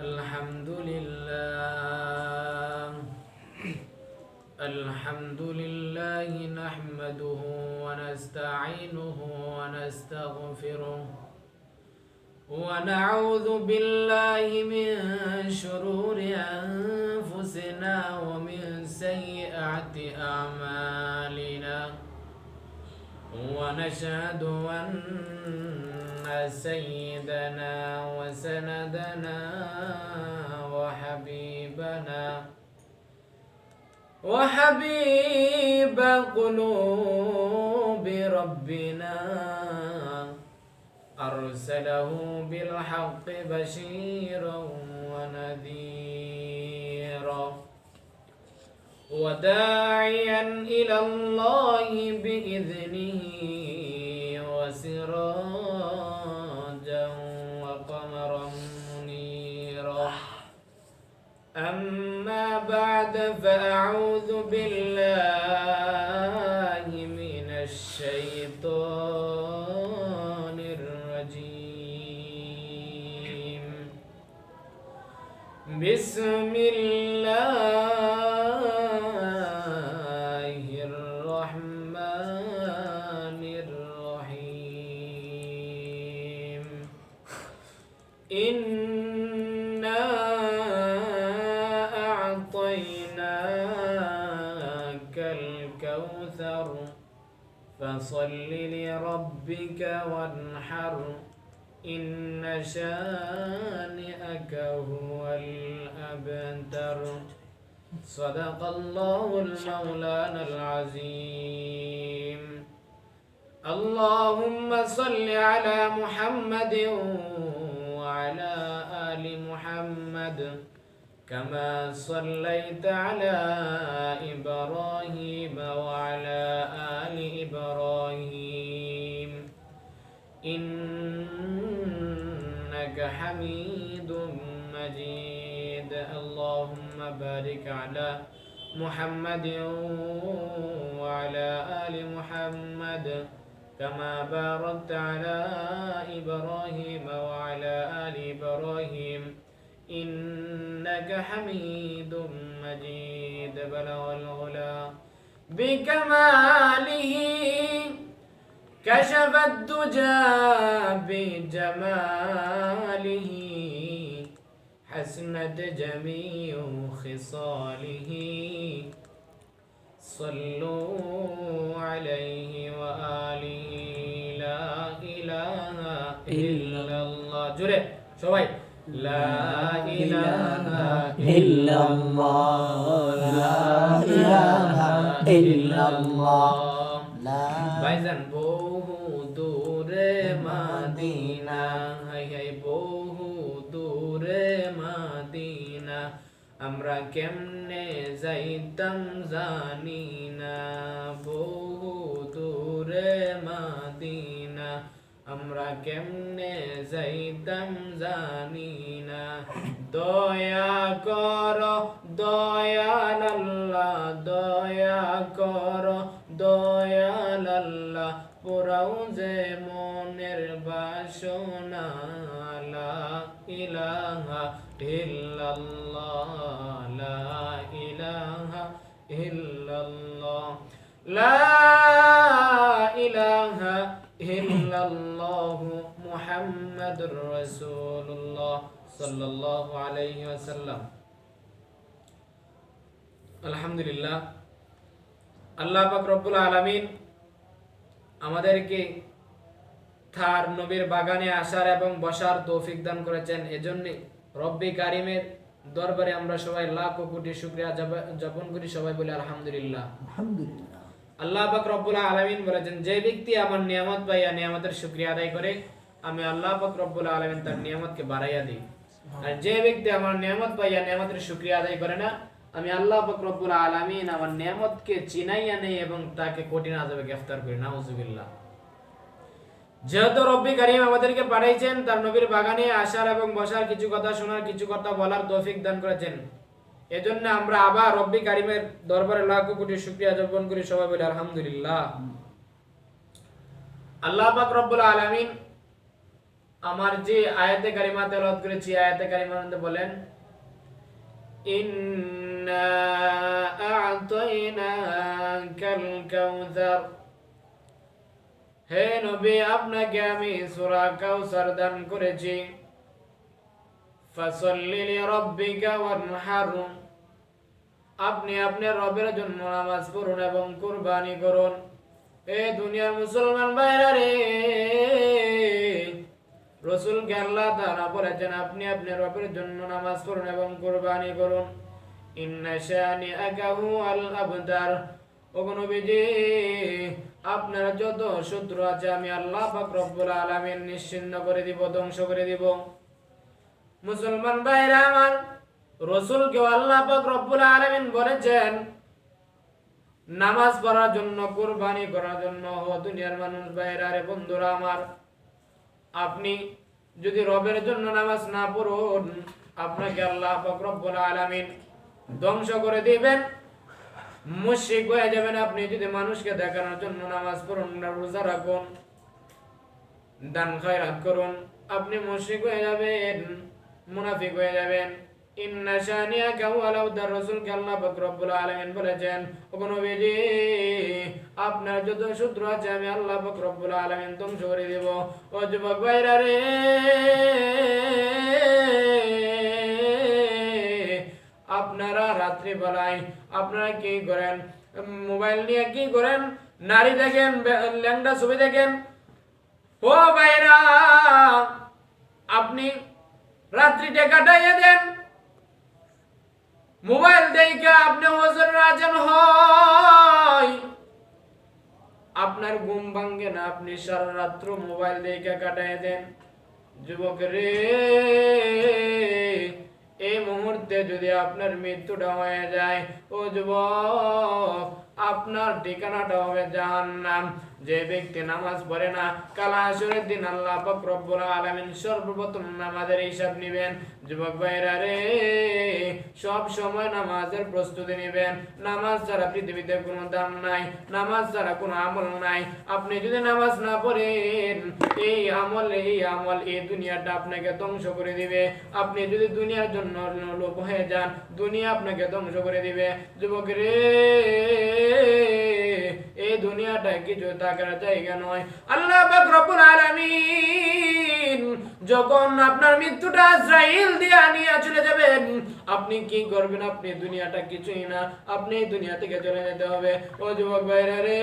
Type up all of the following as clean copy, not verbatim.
الحمد لله نحمده ونستعينه ونستغفره ونعوذ بالله من شرور أنفسنا ومن سيئات أعمالنا ونشهد أن سيدنا وسندنا وحبيب قلوب ربنا أرسله بالحق بشيرا ونذيرا وداعيا إلى الله بإذنه وسراجا وقمرا منيرا أما بعد فأعوذ بالله من الشيطان الرجيم بسم الله الرحمن الرحيم إنا أعطيناك الكوثر فصل لربك وانحر إن شانئك هو الأبتر صدق الله المولانا العظيم اللهم صل على محمد وعلى آل محمد كما صليت على إبراهيم وعلى آل إبراهيم إنك حميد مجيد اللهم بارك على محمد وعلى آل محمد كما باركت على إبراهيم وعلى آل إبراهيم إنك حميد مجيد بلغ العلا بكماله كشف الدجى بجماله حسنت جميع خصاله صلوا عليه وآله لا إله إلا الله جري شوي لا إله إلا الله لا إله إلا الله ভাইজান বহু দূরে মদিনা হাই হাই বহু দূরে মদিনা আমরা কেমনে যাইতাম জানি না বহু দূরে মদিনা আমরা কেমনে যাইতাম জানি না দয়া করো দয়াল আল্লাহ দয়া করো দয়াল আল্লাহ পুরাও যে মনের বাসনা লা ইলাহা ইল্লাল্লাহ লা ইলাহা ইল্লাল্লাহ লা ইলাহা ইল্লাল্লাহ মুহাম্মাদুর রাসূলুল্লাহ সাল্লাল্লাহু আলাইহি ওয়াসাল্লাম আলহামদুলিল্লাহ আল্লাহ পাক রব্বুল আলামিন আমাদেরকে তার নবীর বাগানে আসার এবং বসার তৌফিক দান করেছেন এজন্য রব্বি কারিমের দরবারে আমরা সবাই লাখ কোটি শুকরিয়া জ্ঞাপন করি সবাই বলি আলহামদুলিল্লাহ আলহামদুলিল্লাহ আল্লাহ পাক রব্বুল আলামিন বলেছেন যে ব্যক্তি আমার নিয়ামত পাইয়া নিয়ামতের শুকরিয়া আদায় করে আমি আল্লাহ পাক রব্বুল আলামিন তার নিয়ামতকে বাড়াইয়া দিই আর যে ব্যক্তি আমার নিয়ামত পাইয়া নিয়ামতের শুকরিয়া আদায় করে না আমি আল্লাহ পাক রব্বুল আলামিন আমার নিয়ামতকে চিনাইয়া নেই এবং তাকে কঠিন আযাবে গ্রেফতার করি নাউযুবিল্লাহ যেহেতু রব্বি কারীম আমাদেরকে পাঠাইছেন তার নবীর বাগানে আসার এবং বসার কিছু কথা শোনার কিছু কথা বলার তৌফিক দান করেছেন এজন্য আমরা আবার রব্বি কারীমের দরবারে লাখ কোটি শুকরিয়া জ্ঞাপন করি সবাই বলি আলহামদুলিল্লাহ আল্লাহ পাক রব্বুল আলামিন আমার যে আয়াতে কারিমা তেলাওয়াত করেছি আয়াতে কারিমার মধ্যে বলেন ইন্না আ'তাইনাকাল কাউসার, হে নবী আপনাকে আমি সূরা কাউসার দান করেছি। ফাসাল্লি লিরাব্বিকা ওয়ানহার, আপনি আপনার রবের জন্য নামাজ পড়ুন এবং কুরবানি করুন। এ দুনিয়ার মুসলমান ভাইরা রে, রাসূলকে আল্লাহ তাআলা বলেছেন আপনি আপনার রবের জন্য নামাজ পড়ুন এবং কুরবানি করুন। ইন্না শানিআকা হুয়াল আবতার, ওগো নবীজি আপনার যত শত্রু আছে আমি আল্লাহ পাক রব্বুল আলামিন নিশ্চিহ্ন করে দিব, ধ্বংস করে দিব। মুসলমান ভাইরা আমার, রাসূলকে আল্লাহ পাক রব্বুল আলামিন বলেছেন নামাজ পড়ার জন্য, কুরবানি করার জন্য। ও দুনিয়ার মানুষ ভাইরা রে, বন্ধুরা আমার, আপনি যদি রবের জন্য নামাজ না পড়ুন আপনাকে আল্লাহ পাক রব্বুল আলামিন ধ্বংস করে দিবেন, মুশরিক হয়ে যাবেন। আপনি যদি মানুষকে দেখানোর জন্য নামাজ পড়ুন, রোজা রাখুন, দান খয়রাত করুন, আপনি মুশরিক হয়ে যাবেন, মুনাফিক হয়ে যাবেন। ইন্না শানিআকা হুয়াল আবতার, রাসূলকে আল্লাহ পাক রব্বুল আলামিন বলেছেন ওগো নবীজি আপনার যত শত্রু আছে আমি আল্লাহ পাক রব্বুল আলামিন ধ্বংস করে দেব। ও যুবক ভাইরা রে, আপনারা রাত্রি বেলায় আপনারা কি করেন? মোবাইল নিয়ে কি করেন? নারী দেখেন, ল্যাংড়া ছবি দেখেন। ও ভাইরা, আপনি রাত্রিটা কাটাইয়া দেন মোবাইল দেখে, আপনি ওজনের আজান হয়, আপনার ঘুম ভাঙ্গে না, আপনি সারা রাত্র মোবাইল দেখে কাটাইয়া দেন। যুবক রে, এই মুহূর্তে যদি আপনার মৃত্যুটা হয়ে যায়, ও যুবক আপনার ঠিকানাটা হবে জাহান্নাম। যে ব্যক্তি নামাজ পড়ে না, কাল হাসরের দিন আল্লাহ পাক রব্বুল আলামিন সর্বপ্রথম নামাজের হিসাব নেবেন। যুবক ভাইরা রে, সব সময় নামাজের প্রস্তুতি নেবেন। নামাজ ছাড়া পৃথিবীতে কোনো দাম নাই, নামাজ ছাড়া কোনো আমল নাই। আপনি যদি নামাজ না পড়েন, এই আমল এই দুনিয়াটা আপনাকে ধ্বংস করে দিবে। আপনি যদি দুনিয়ার জন্য লোভ হয়ে যান, দুনিয়া আপনাকে ধ্বংস করে দিবে। যুবক রে, এই দুনিয়াটা কিছু থাকার জায়গা নয়। আল্লাহ পাক রব্বুল আলামিন যখন আপনার মৃত্যুটা আজরাইল দিয়া নিয়ে চলে যাবেন, আপনি কি করবেন? আপনি দুনিয়াটা কিছুই না, আপনি দুনিয়া থেকে চলে যেতে হবে। ও যুবক ভাইরা রে,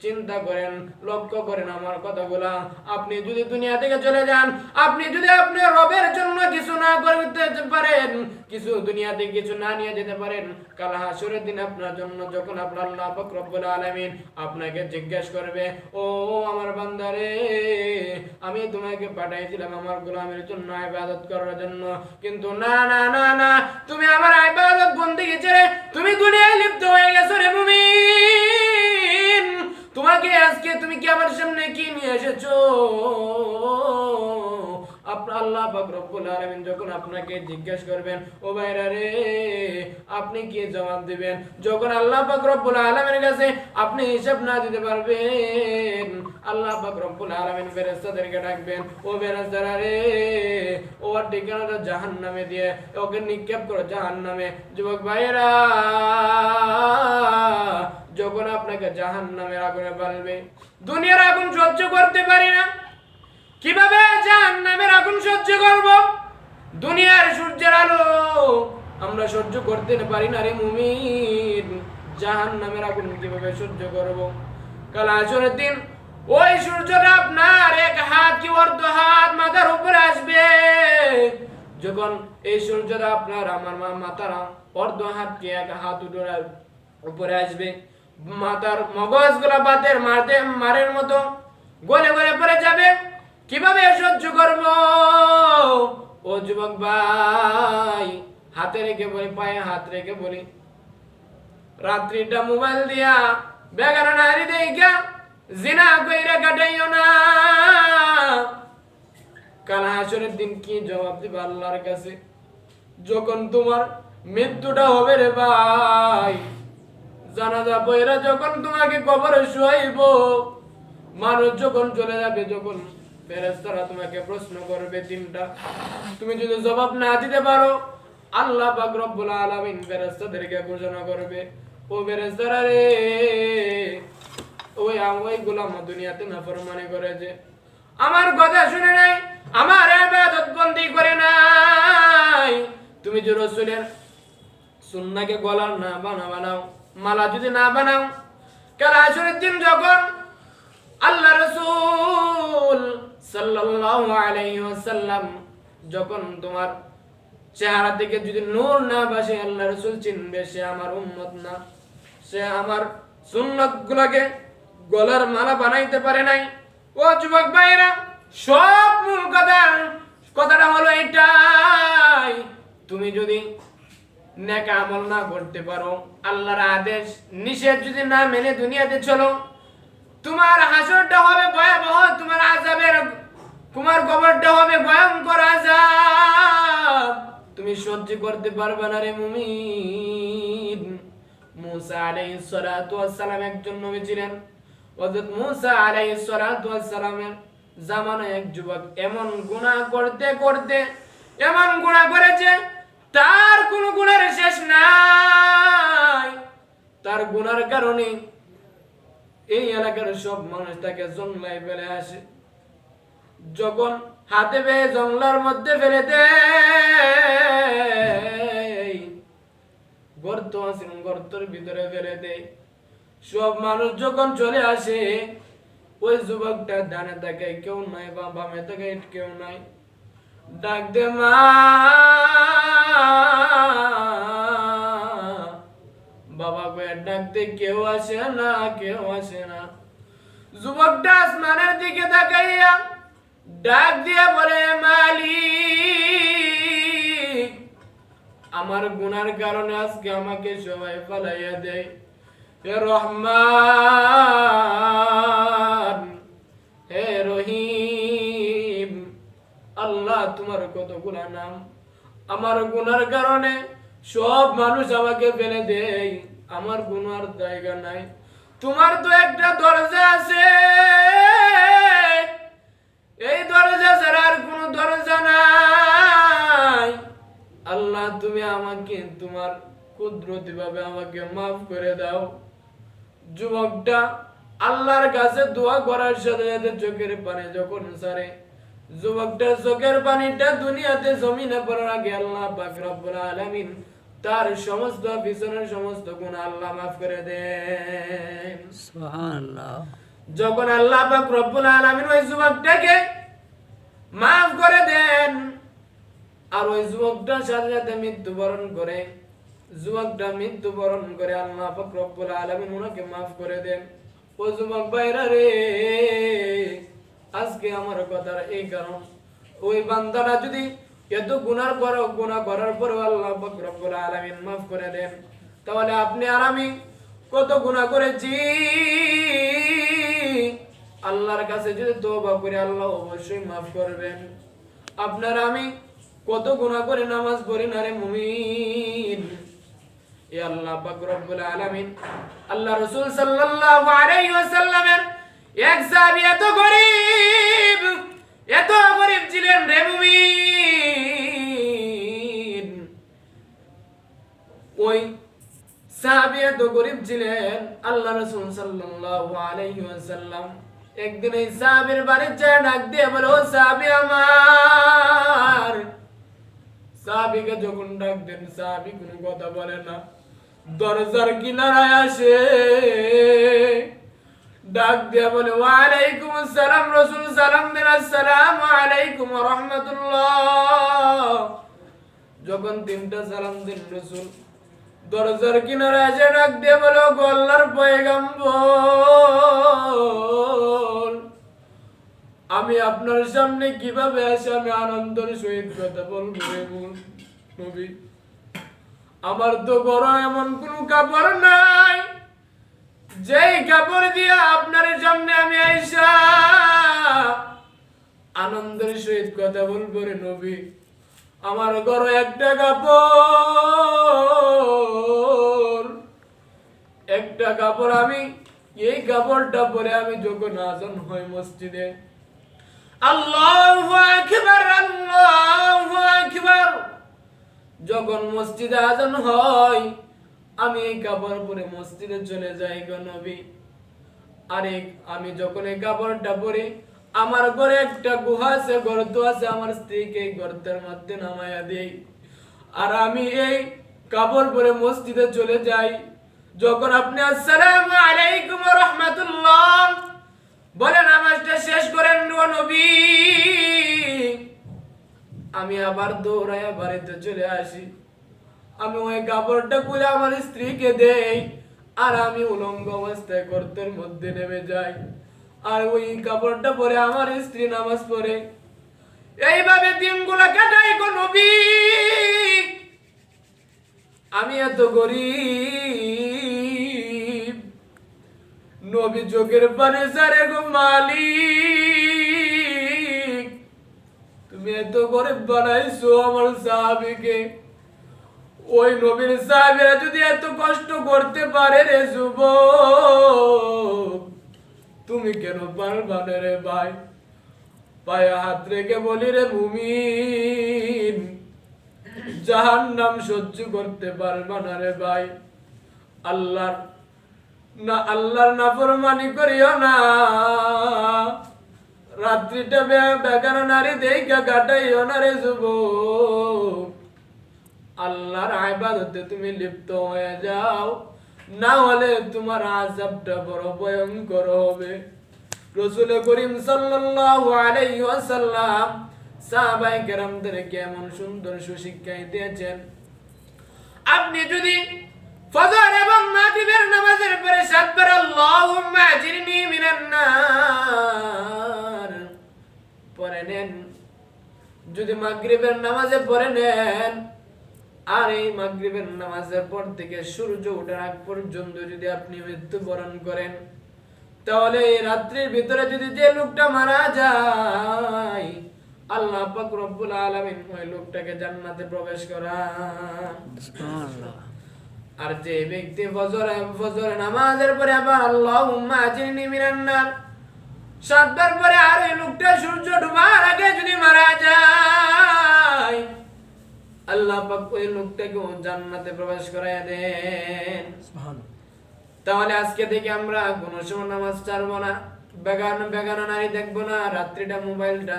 চিন্তা করেন, লক্ষ্য করেন আমার কথাগুলা। আপনি যদি দুনিয়া থেকে চলে যান, আপনি যদি আপনার রবের জন্য কিছু না করতে পারেন, কিছু দুনিয়াতে কিছু না নিয়ে যেতে পারেন, কাল হাসরের দিন আপনার জন্য যখন আপনার আল্লাহ পাক রব্বুল আলামিন আপনাকে জিজ্ঞাসা করবে, ও আমার বান্দারে, আমি তোমাকে পাঠাইছিলাম আমার গোলামের জন্য, ইবাদত করার জন্য, কিন্তু না না না না, তুমি আমার ইবাদত বন্দেগী ছেড়ে তুমি দুনিয়ায় লিপ্ত হয়ে গেছো রে মুমিন। তোমাকে আজকে তুমি কি আমার সামনে কি নিয়ে এসেছো? আপনার আল্লাহ পাক রব্বুল আলামিন যখন আপনাকে জিজ্ঞাসা করবেন, ও ভাইরা রে, আপনি কি জবাব দিবেন? যখন আল্লাহ পাক রব্বুল আলামিনের কাছে আপনি হিসাব না দিতে পারবেন, আল্লাহ পাক রব্বুল আলামিন ফেরেশতাদেরকে ডাকবেন, ও ফেরেশতারা রে, ওর ঠিকানাটা জাহান্নামে দিয়ে ওকে নিক্ষেপ করো জাহান্নামে। যুবক ভাইরা, যখন আপনাকে জাহান্নামের আগুনে ফেলবে, দুনিয়ার আগুন সহ্য করতে পারি না, কিভাবে জাহান্নামের আগুন সহ্য করব? দুনিয়ার সূর্যের আলো আমরা সহ্য করতে পারি না রে মুমিন, জাহান্নামের আগুন কিভাবে সহ্য করব? কাল হাসরের দিন ওই সূর্যটা আপনার এক হাত কি অর্ধ হাত মাথার উপরে আসবে। যখন এই সূর্যটা আপনার আমার মাথার অর্ধ হাত কি এক হাত উপরে আসবে, মাথার মগজগুলা বাতের মারের মতো গলে গলে পড়ে যাবে, কিভাবে সহ্য করব? ও যুবক ভাই, হাতে রেখে বলি, পায়ে হাত রেখে বলি, রাত্রিটা মোবাইল দিয়া বেগানা নারী দেখা জিনা কইরা কাটাইও না। কাল হাসরের দিন কি জবাব দিবা আল্লাহর কাছে? যখন তোমার মৃত্যুটা হবে রে ভাই, জানাজা পয়রা যখন তোমাকে কবরে শুয়াইব, মানুষ যখন চলে যাবে, যখন ফেরেশতারা তোমাকে প্রশ্ন করবে তিনটা, তুমি যদি জবাব না দিতে পারো আল্লাহ পাক রব্বুল আলামিন ফেরেশতাদেরকে ঘোষণা করবে, ও ফেরেশতারা রে, ওই গোলাম দুনিয়াতে নাফরমানি করেছে, আমার কথা শুনে নাই, আমার ইবাদত বন্দী করে নাই, তুমি যে রাসূলের সুন্নাহকে গলার না বানাও, মালা যদি না বানাও, কাল হাসরের দিন যখন আল্লাহ রাসূল সাল্লাল্লাহু আলাইহি ওয়াসাল্লাম যখন তোমার চেহারা থেকে যদি নূর না ভাসে, আল্লাহ রাসূল চিনবে সে আমার উম্মত না, সে আমার সুন্নাতগুলোকে গলার মালা বানাইতে পারে নাই। ও যুবক ভাইরা, সব মূল কথাটা হলো এটাই, তুমি যদি নেক আমল না করতে পারো, আল্লাহর আদেশ নিষেধ যদি না মেনে দুনিয়াতে চলো, তোমার হাসরটা হবে ভয়াবহ, তোমার আযাবের, তোমার কবরটা হবে ভয়ঙ্কর আযাব, তুমি সহ্য করতে পারবে না রে মুমিন। মুসা আলাইহিস সালাতু ওয়াস সালাম একজন নবী ছিলেন। হযরত মুসা আলাইহিস সালাতু ওয়াস সালামের জামানায় এক যুবক এমন গুনাহ করতে করতে এমন গুনাহ করেছে, তার কোনো গুনার শেষ নাই, তার গুনার কারণে এই এলাকার সব মানুষ তাকে জঙ্গলায় ফেলে আসে, যখন হাতে পেয়ে জঙ্গলার মধ্যে ফেলে দেয়, গর্ত আছে গর্তের ভিতরে ফেলে দেয়, সব মানুষ যখন চলে আসে, ওই যুবকটা ডানে তাকায় কেউ নাই, বা বামে তাকায় কেউ নাই, ডাক দে মা, বাবা কয়ে ডাক দে, কেউ আসে না, কেউ আসে না। যুবকটা আসমানের দিকে তাকাইয়া ডাক দিয়ে বলে, মালিক, আমার গুনার কারণে আজকে আমাকে সবাই পালাইয়া দেয়, হে রহমান, হে রহিম, আল্লাহ তোমার কতগুলা নাম, আমার গুনার কারণে সব মানুষ আমাকে ফেলে দেয়, আমার গুনার জায়গা নাই, তোমার তো একটা দরজা আছে, এই দরজা ছাড়া আর কোনো দরজা নাই, আল্লাহ তুমি আমাকে তোমার কুদরতি ভাবে আমাকে মাফ করে দাও। যুবকটা আল্লাহর কাছে দোয়া করার সাথে সাথে চোখের পানি যখন ছাড়ে, যুবকটা চোখের পানিটা দুনিয়াতে জমিনে পড়ার আগে আল্লাহ পাক রব্বুল আলামিন তার সমস্ত পিছনের সমস্ত গুনাহ আল্লাহ মাফ করে দেন। সুবহানাল্লাহ। যখন আল্লাহ পাক রব্বুল আলামিন ওই যুবকটাকে মাফ করে দেন, আর ওই যুবকটার সাথে সাথে মৃত্যুবরণ করে, যুবকটা মৃত্যুবরণ করে, আল্লাহ পাক রব্বুল আলামিন ওনাকে মাফ করে দেন। ও যুবক ভাইরা রে, আজকে আমার কথার এই কারণ, ওই বান্দাটা যদি এত গুনাহ করার পরেও আল্লাহ পাক রব্বুল আলামিন মাফ করে দেন, তাহলে আপনি আর আমি কত গুনাহ করেছি, আল্লাহর কাছে যদি তওবা করি আল্লাহ অবশ্যই মাফ করবেন। আপনার আমি কত গুনাহ করে নামাজ পড়ি না রে মুমিন। এ আল্লাহ পাক রব্বুল আলামিন, আল্লাহ রাসূল সাল্লাল্লাহু আলাইহি ওয়াসাল্লামের এক সাহাবী এত গরীব ছিলেন রে মুমিন। ওই সাহাবী এত গরীব ছিলেন, আল্লাহ রাসূল সাল্লাল্লাহু আলাইহি ওয়াসাল্লাম একদিন এই সাহাবীর বাড়িতে যায় ডাক দিয়ে বলে, ও সাহাবী আমার। সাহাবীকে যখন ডাক দেন, সাহাবী কোনো কথা বলে না, দরজার কিনারায় আসে, ডাক দিয়ে বলে, ওয়া আলাইকুম আসসালাম। রাসূল সালাম দেন, আসসালামু আলাইকুম ওয়া রাহমাতুল্লাহ। যখন তিনটা সালাম দেন, রাসূল দরজার কিনারায় এসে ডাক দিয়ে বলে, ও আল্লাহর পয়গম্বর, আমি আপনার সামনে কিভাবে আসি, আমি আনন্দের সহিত কথা বলবো রে নবী। আমার তো বড় এমন কোন কাপড় নাই যেই কাপড় দিয়ে আপনার সামনে আমি আইসা আনন্দের সহিত কথা বলবো রে নবী। আমার ঘরে একটা কাপড়, আমি এই কাপড়টা পরে আমি যখন আজান হয় মসজিদে, আল্লাহু আকবার, আল্লাহু আকবার। যখন মসজিদে আজান হয় আমি এই কাপড় পরে মসজিদে চলে যাই গো নবী। আরে আমি যখন এই কাপড়টা পরে আমার ঘরে একটা গুহা আছে, গর্ত আছে, আমার স্ত্রীকে এই গর্তের মধ্যে নামায়া দেই। আর আমি এই কাপড় পরে মসজিদে চলে যাই। যখন আপনি আসসালামু আলাইকুম ওয়া রাহমাতুল্লাহ বলে নামাজটা শেষ করেন গো নবী, আমি আবার দৌড়াইয়া বাড়িতে চলে আসি। আমি ওই কাপড়টা খুলে আমার স্ত্রীকে দেই আর আমি উলঙ্গ অবস্থায় গর্তের মধ্যে নেমে যাই। আর ওই কাপড়টা পরে আমার স্ত্রী নামাজ পড়ে। এইভাবে দিনগুলো কাটাই গো নবী। আমি এত গরিব, নবী চোখের পানি সারে গো মালিক, তুমি এত গরিব বানাইছো আমার সাহাবীকে। ওই নবীর সাহাবীরা যদি এত কষ্ট করতে পারে রে যুবক, তুমি কেন পারবা না রে ভাই? পায়ে হাত রেখে বলি রে মুমিন, জাহান্নাম সহ্য করতে পারবা না রে ভাই। আল্লাহর নাফরমানি করিও না। রাত্রিটা বেগানো নারী দেখা কাটাইও না রে যুবক। আল্লাহর ইবাদতে তুমি লিপ্ত হয়ে যাও, না হলে তোমার আযাবটা বড় ভয়ঙ্কর হবে। রাসূল করিম সাল্লাল্লাহু আলাইহি ওয়াসাল্লাম সাহাবায়ে কেরামদেরকে এমন সুন্দর সুশিক্ষা দিয়েছেন। আপনি যদি ফজর এবং মাগরিবের নামাজের পরে 7 বার আল্লাহুম্মা আজিরনি মিনান নার পড়ে নেন, যদি মাগরিবের নামাজে পড়ে নেন, আর এই মাগরিবের নামাজের পর থেকে সূর্য ওঠার আগ পর্যন্ত যদি আপনি মৃত্যুবরণ করেন, তাহলে এই রাত্রির ভিতরে যদি যে লোকটা মারা যায়, আল্লাহ পাক রব্বুল আলামিন ওই লোকটাকে জান্নাতে প্রবেশ করান। সুবহানাল্লাহ। আর যে ব্যক্তি ফজর নামাজের পরে আবার আল্লাহুম্মা আজিরনি মিনান নার 7 বার পরে আর এই লোকটা সূর্য ডুবার আগে যদি মারা যায়, আল্লাহ পাক ওই লোকটাকে জান্নাতে প্রবেশ করায় দেন। সুবহানাল্লাহ। তাহলে আজকে থেকে আমরা কোনো সময় নামাজ ছাড়বো না, বেগানো নারী দেখবো না, রাত্রিটা মোবাইলটা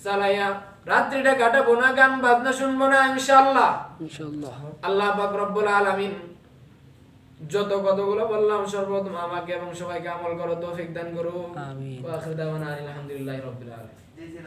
চালাইয়া রাত্রিটা কাটাবো না, গান বাজনা শুনবো না ইনশাআল্লাহ। আল্লাহ পাক রব্বুল আলামিন যত কতগুলো বললাম সর্বপ্রথম আমাকে এবং সবাইকে আমল করার তৌফিক দান করুন। আমিন। ওয়া আখিরু দাওয়ানা আলহামদুলিল্লাহি রাব্বিল আলামিন।